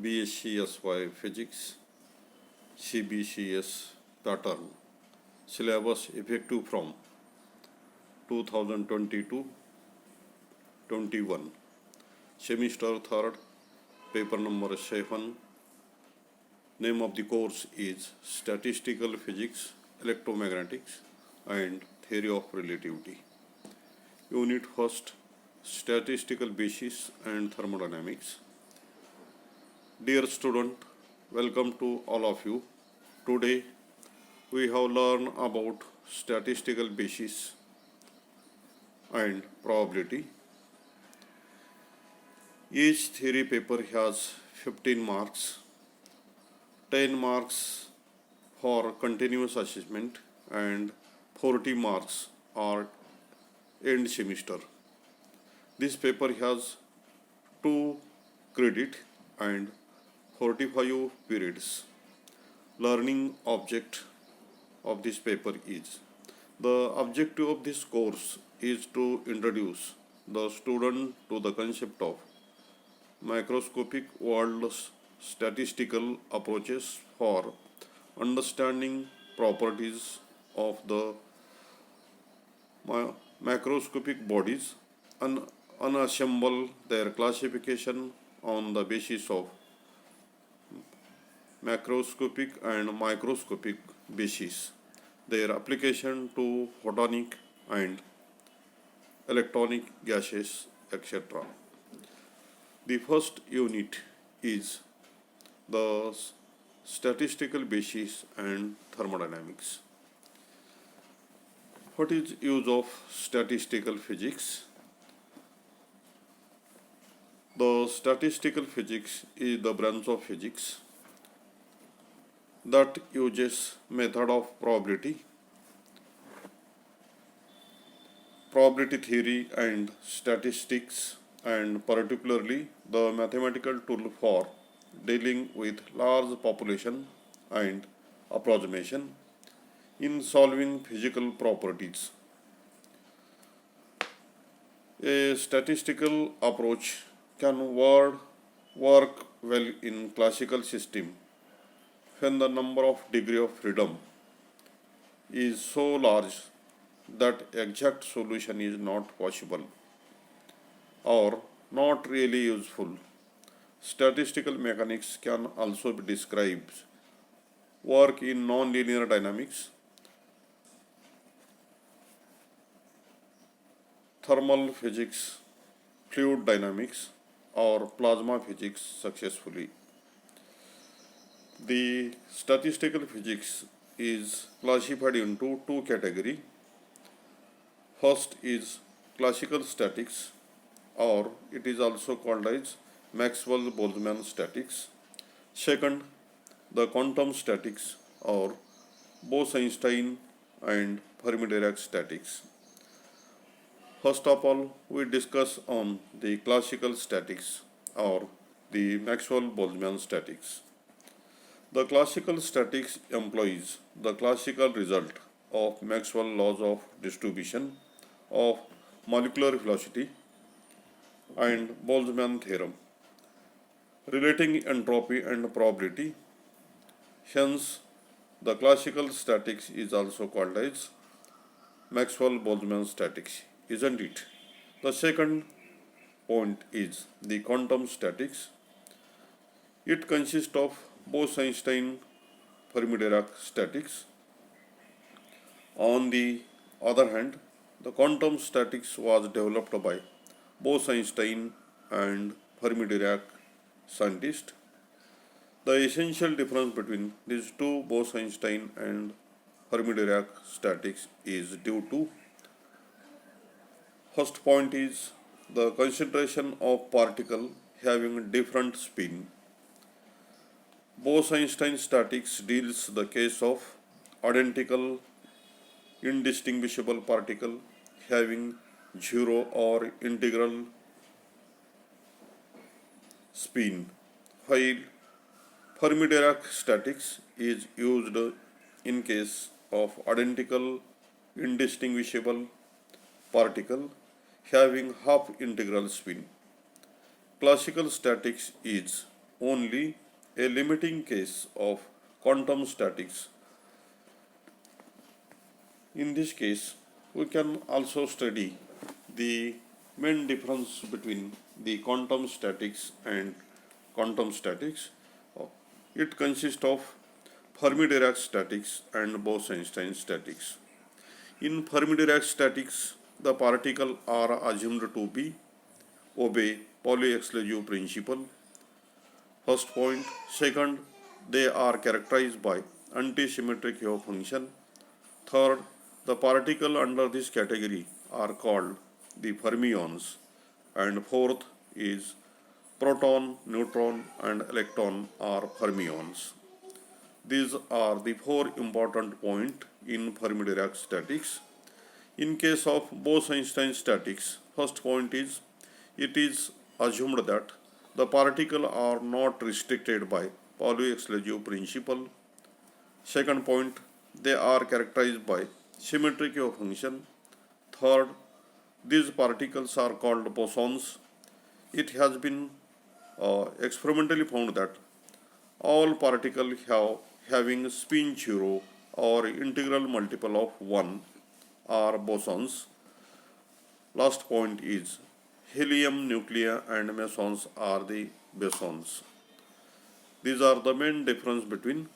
BSc Physics CBCS pattern syllabus effective from 2022-21 semester 3rd paper number 7. Name of the course is Statistical Physics, Electromagnetics and Theory of Relativity. Unit 1st, Statistical Basis and Thermodynamics. Dear student, welcome to all of you. Today we have learned about statistical basis and probability. Each theory paper has 15 marks, 10 marks for continuous assessment and 40 marks are end semester. This paper has 2 credit and 45 periods. Learning object of this paper is: the objective of this course is to introduce the student to the concept of microscopic world statistical approaches for understanding properties of the macroscopic bodies and unassemble their classification on the basis of macroscopic and microscopic basis, their application to photonic and electronic gases, etc. The first unit is the statistical basis and thermodynamics. What is use of statistical physics? The statistical physics is the branch of physics that uses method of probability theory and statistics, and particularly the mathematical tool for dealing with large population and approximation in solving physical properties. A statistical approach can work well in classical system when the number of degree of freedom is so large that exact solution is not possible or not really useful. Statistical mechanics can also be described work in nonlinear dynamics, thermal physics, fluid dynamics, or plasma physics successfully. The statistical physics is classified into 2 categories. First is classical statics, or it is also called as Maxwell-Boltzmann statics. Second, the quantum statics, or Bose-Einstein and Fermi-Dirac statics. First of all, we discuss on the classical statics or the Maxwell-Boltzmann statics. The classical statics employs the classical result of Maxwell laws of distribution of molecular velocity and Boltzmann theorem relating entropy and probability. Hence, the classical statics is also called as Maxwell-Boltzmann statics, isn't it? The second point is the quantum statics. It consists of Bose-Einstein Fermi-Dirac statics. On the other hand, the quantum statics was developed by Bose-Einstein and Fermi-Dirac scientists. The essential difference between these two Bose-Einstein and Fermi-Dirac statics is due to: first point is the concentration of particle having different spin. Bose-Einstein statics deals the case of identical indistinguishable particle having zero or integral spin, while Fermi-Dirac statics is used in case of identical indistinguishable particle having half integral spin. Classical statics is only a limiting case of quantum statics. In this case, we can also study the main difference between the quantum statics and quantum statics. It consists of Fermi-Dirac statics and Bose-Einstein statics. In Fermi-Dirac statics, the particles are assumed to be obey Pauli-Exclusive principle. First point. Second, they are characterized by anti-symmetric wave function. Third, the particles under this category are called the fermions. And fourth is proton, neutron, and electron are fermions. These are the four important points in Fermi-Dirac statics. In case of Bose-Einstein statics, first point is it is assumed that the particles are not restricted by Pauli-Exclusive principle. Second point, they are characterized by symmetric wave function. Third, these particles are called bosons. It has been experimentally found that all particles having spin 0 or integral multiple of 1 are bosons. Last point is helium, nuclei and mesons are the bosons. These are the main difference between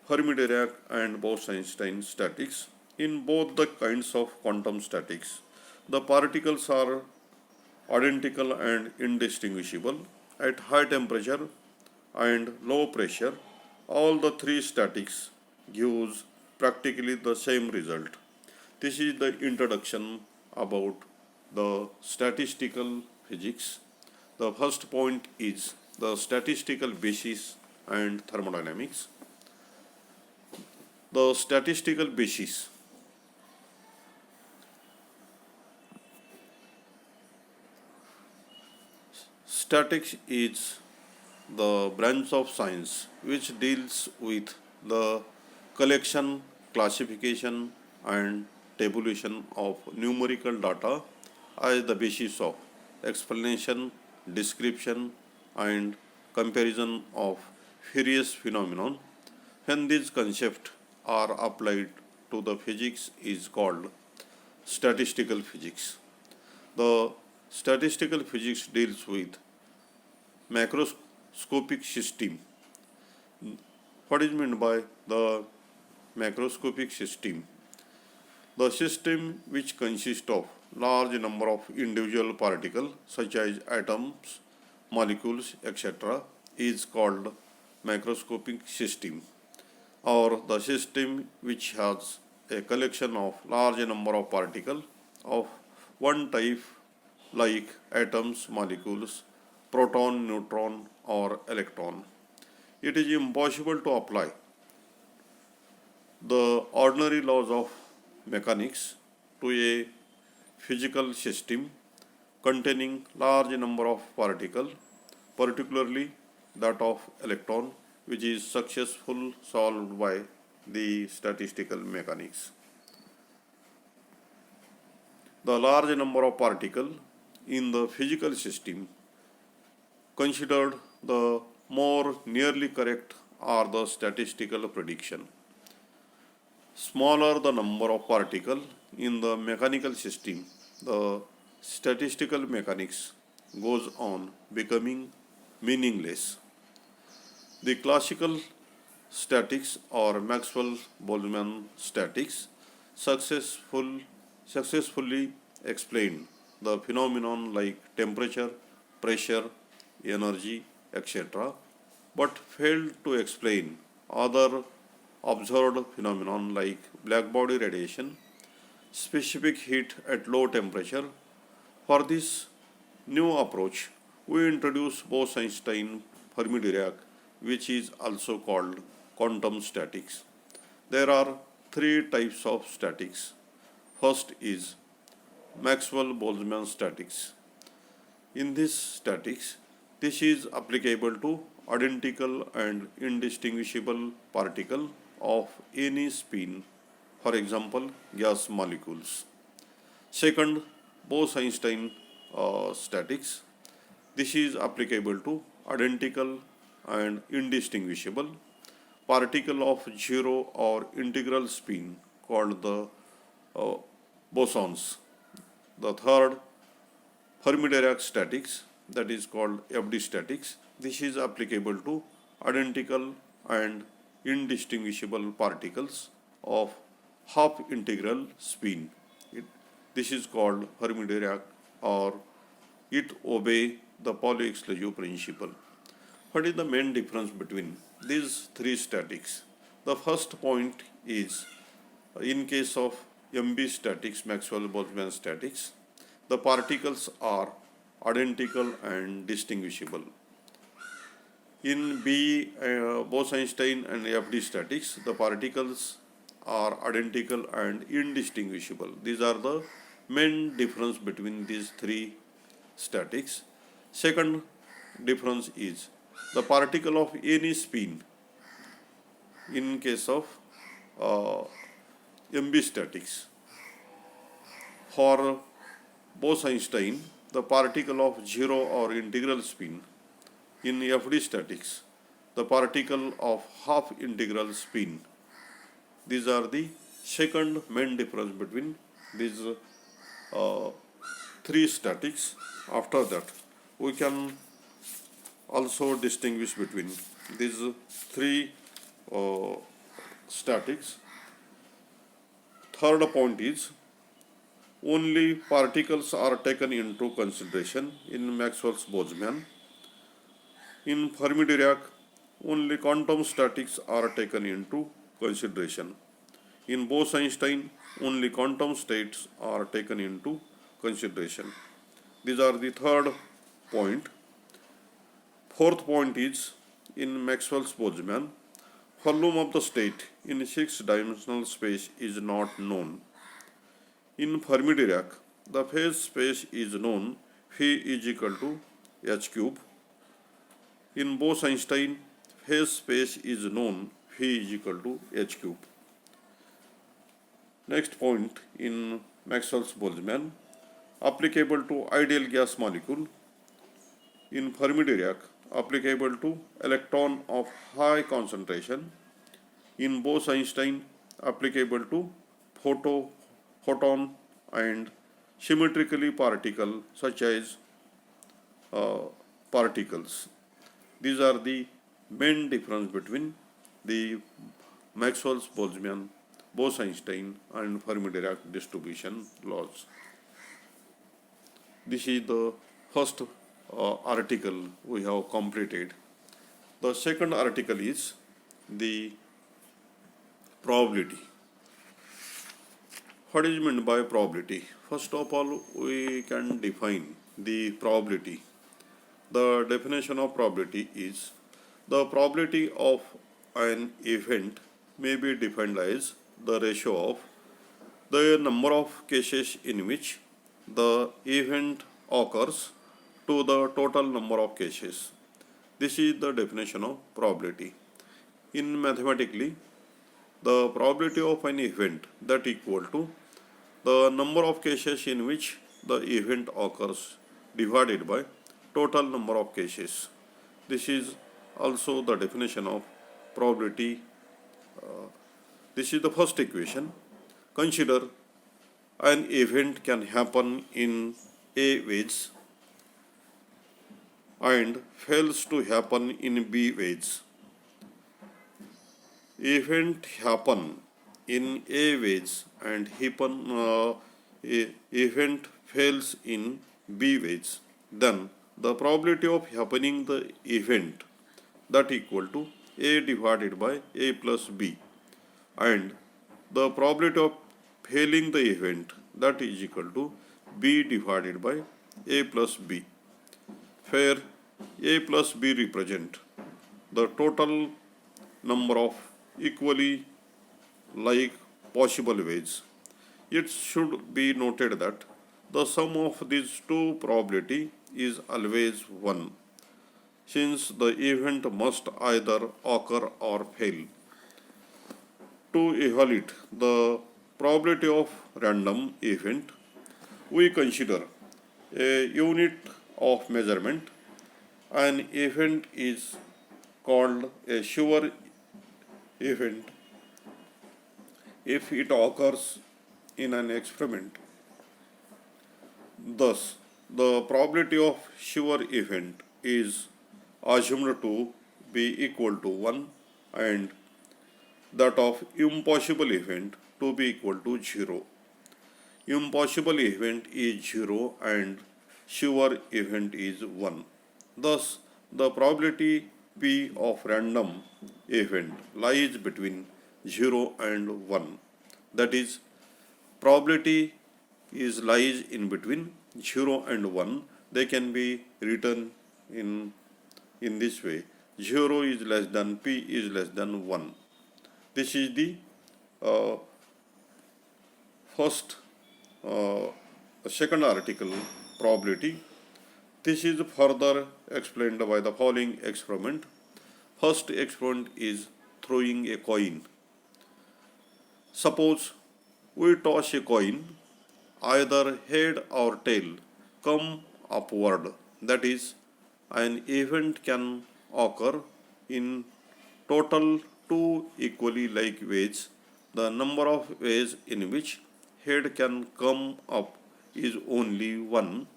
Fermi-Dirac and Bose-Einstein statics. In both the kinds of quantum statics, the particles are identical and indistinguishable at high temperature and low pressure. All the three statics gives practically the same result. This is the introduction about the statistical physics. The first point is the statistical basis and thermodynamics. The statistical basis. Statics is the branch of science which deals with the collection, classification, and tabulation of numerical data as the basis of explanation, description, and comparison of various phenomena. When these concepts are applied to the physics is called statistical physics. The statistical physics deals with macroscopic system. What is meant by the macroscopic system? The system which consists of large number of individual particles such as atoms, molecules, etc. is called macroscopic system, or the system which has a collection of large number of particles of one type like atoms, molecules, proton, neutron or electron. It is impossible to apply the ordinary laws of mechanics to a physical system containing large number of particles, particularly that of electron, which is successfully solved by the statistical mechanics. The large number of particles in the physical system considered the more nearly correct are the statistical prediction. Smaller the number of particles in the mechanical system, the statistical mechanics goes on becoming meaningless. The classical statics or Maxwell-Boltzmann statics successfully explained the phenomenon like temperature, pressure, energy, etc., but failed to explain other observed phenomenon like blackbody radiation, specific heat at low temperature. For this new approach, we introduce Bose-Einstein Fermi-Dirac, which is also called quantum statics. There are three types of statics. First is Maxwell-Boltzmann statics. In this statics, this is applicable to identical and indistinguishable particles of any spin, for example, gas molecules. Second, Bose-Einstein statics. This is applicable to identical and indistinguishable. Particle of zero or integral spin called the bosons. The third, Fermi-Dirac statics, that is called FD statics. This is applicable to identical and indistinguishable particles of half integral spin. This is called Fermi-Dirac, or it obey the Pauli exclusive principle. What is the main difference between these three statics? The first point is, in case of MB statics, Maxwell-Boltzmann statics, the particles are identical and distinguishable. In Bose-Einstein and FD statics, the particles are identical and indistinguishable. These are the main difference between these three statics. Second difference is the particle of any spin in case of MB statics. For Bose-Einstein, the particle of zero or integral spin. In FD statics, the particle of half integral spin. These are the second main difference between these three statics. After that, we can also distinguish between these three statics. Third point is, only particles are taken into consideration in Maxwell's Boltzmann. In Fermi-Dirac, only quantum statics are taken into consideration. In Bose-Einstein, only quantum states are taken into consideration. These are the third point. Fourth point is, in Maxwell's Boltzmann, volume of the state in 6-dimensional space is not known. In Fermi-Dirac, the phase space is known, phi is equal to h cube. In Bose-Einstein, phase space is known, phi is equal to h cube. Next point, in Maxwell's Boltzmann, applicable to ideal gas molecule. In Fermi-Dirac, applicable to electron of high concentration. In Bose-Einstein, applicable to photon and symmetrically particle such as particles. These are the main difference between the Maxwell's Boltzmann, Bose-Einstein and Fermi-Dirac distribution laws. This is the first article we have completed. The second article is the probability. What is meant by probability? First of all, we can define the probability. The definition of probability is, the probability of an event may be defined as the ratio of the number of cases in which the event occurs to the total number of cases. This is the definition of probability. In mathematically, the probability of an event that equal to the number of cases in which the event occurs divided by total number of cases. This is also the definition of probability. This is the first equation. Consider an event can happen in A ways and fails to happen in B ways. Event happen in A ways and event fails in B ways, then the probability of happening the event that equal to A divided by A plus B, and the probability of failing the event that is equal to B divided by A plus B, where A plus B represent the total number of equally like possible ways. It should be noted that the sum of these two probability is always 1, since the event must either occur or fail. To evaluate the probability of random event, we consider a unit of measurement. An event is called a sure event if it occurs in an experiment. Thus, the probability of sure event is assumed to be equal to 1 and that of impossible event to be equal to 0. Impossible event is 0 and sure event is 1. Thus, the probability P of random event lies between 0 and 1. That is, probability is lies in between 0 and 1. They can be written in this way: 0 is less than P is less than 1. This is the second article, probability. This is further explained by the following experiment. First experiment is throwing a coin. Suppose we toss a coin, either head or tail come upward. That is, an event can occur in total two equally like ways. The number of ways in which head can come up is only one.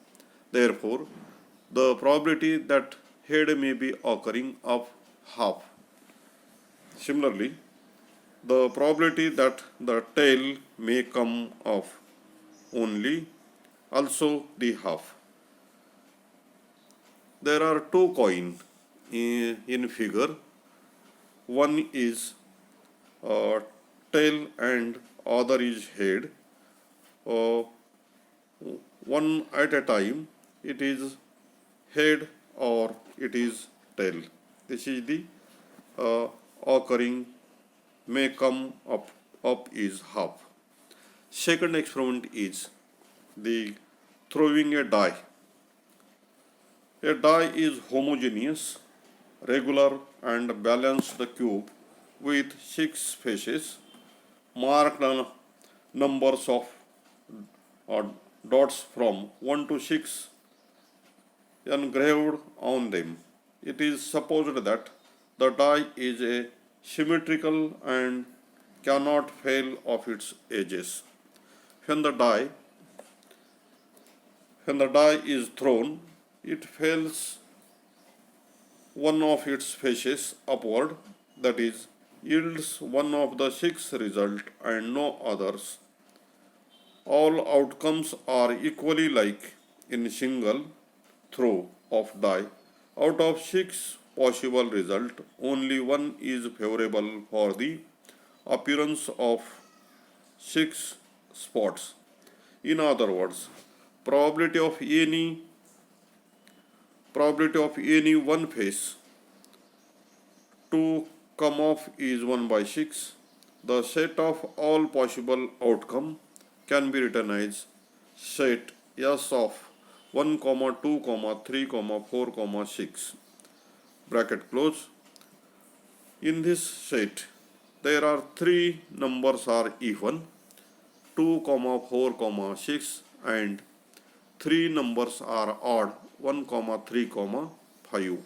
Therefore, the probability that head may be occurring of half. Similarly, the probability that the tail may come off only also the half. There are two coins in figure. One is tail and other is head. One at a time, it is head or it is tail. This is the occurring may come up is half. Second experiment is the throwing a die. A die is homogeneous, regular and balanced cube with 6 faces, marked on numbers of dots from 1 to 6 engraved on them. It is supposed that the die is a symmetrical and cannot fail of its edges. When the die is thrown, it fails one of its faces upward, that is, yields one of the 6 result and no others. All outcomes are equally like in single throw of die. Out of 6 possible result, only one is favorable for the appearance of 6 spots. In other words, probability of any one face to come off is 1 by 6. The set of all possible outcome can be written as set S of 1, 2, 3, 4, 6. Bracket close. In this set, there are 3 numbers are even, 2, 4, 6, and 3 numbers are odd, 1, 3, 5.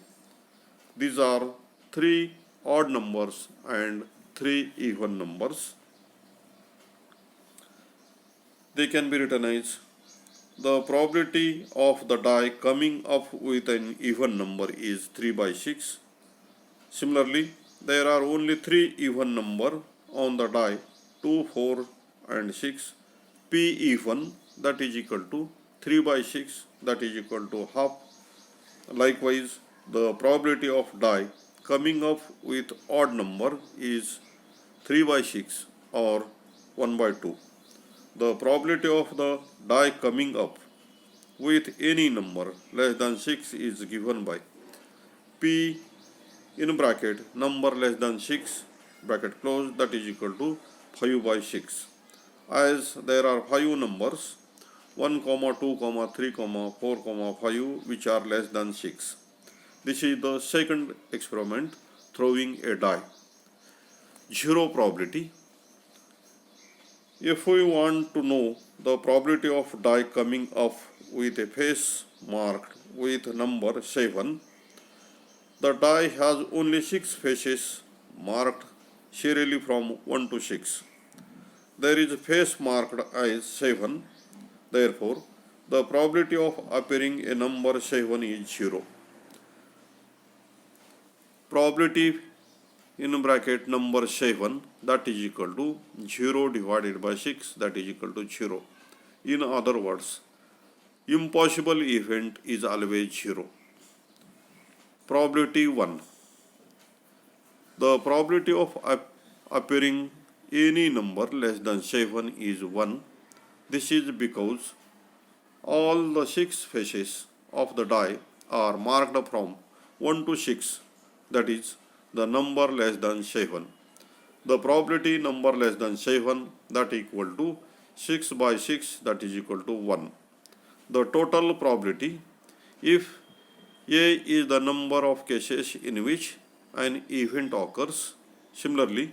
These are 3 odd numbers and 3 even numbers. They can be written as the probability of the die coming up with an even number is 3 by 6. Similarly, there are only 3 even number on the die, 2, 4 and 6. P even, that is equal to 3 by 6, that is equal to half. Likewise, the probability of die coming up with odd number is 3 by 6 or 1 by 2. The probability of the die coming up with any number less than 6 is given by P in bracket number less than 6 bracket close, that is equal to 5 by 6. As there are 5 numbers 1, 2, 3, 4, 5 which are less than 6. This is the second experiment, throwing a die. Zero probability. If we want to know the probability of die coming up with a face marked with number 7, The die has only 6 faces marked serially from 1 to 6. There is a face marked as 7. Therefore, the probability of appearing a number 7 is 0. Probability in bracket number 7, that is equal to 0 divided by 6, that is equal to 0. In other words, impossible event is always 0. Probability 1. The probability of appearing any number less than 7 is 1. This is because all the 6 faces of the die are marked from 1 to 6, that is the number less than 7. The probability number less than 7, that equal to 6 by 6, that is equal to 1. The total probability, if A is the number of cases in which an event occurs, similarly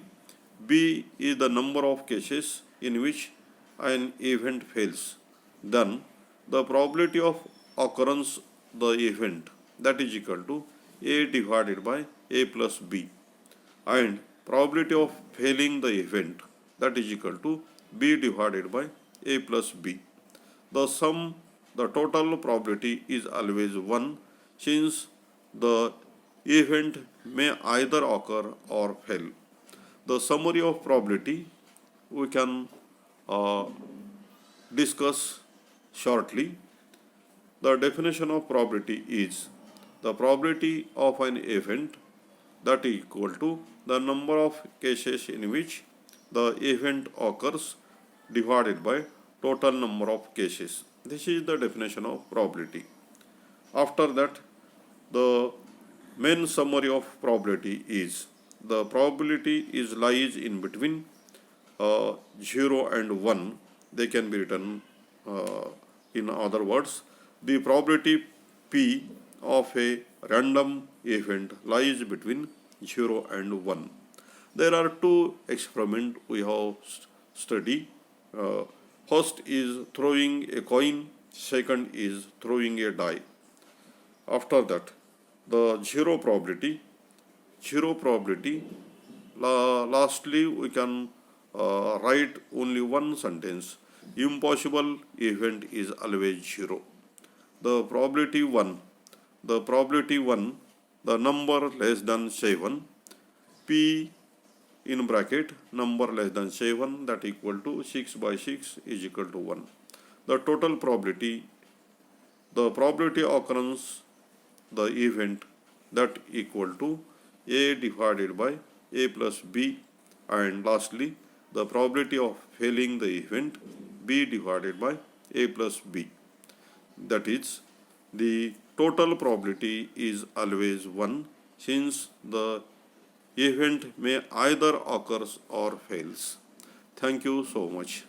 B is the number of cases in which an event fails, then the probability of occurrence the event, that is equal to A divided by A plus B, and probability of failing the event, that is equal to B divided by A plus B. The total probability is always 1, since the event may either occur or fail. The summary of probability we can discuss shortly. The definition of probability is the probability of an event that is equal to the number of cases in which the event occurs divided by total number of cases. This is the definition of probability. After that, the main summary of probability is the probability lies in between 0 and 1. They can be written in other words, the probability P of a random event lies between 0 and 1. There are two experiments we have studied. First is throwing a coin, second is throwing a die. After that, the zero probability, lastly we can write only one sentence: impossible event is always 0. The probability 1, the number less than 7, P in bracket number less than 7, that equal to 6 by 6 is equal to 1. The total probability, the probability occurrence the event, that equal to A divided by A plus B, and lastly the probability of failing the event, B divided by A plus B. That is, the total probability is always 1, since the event may either occurs or fails. Thank you so much.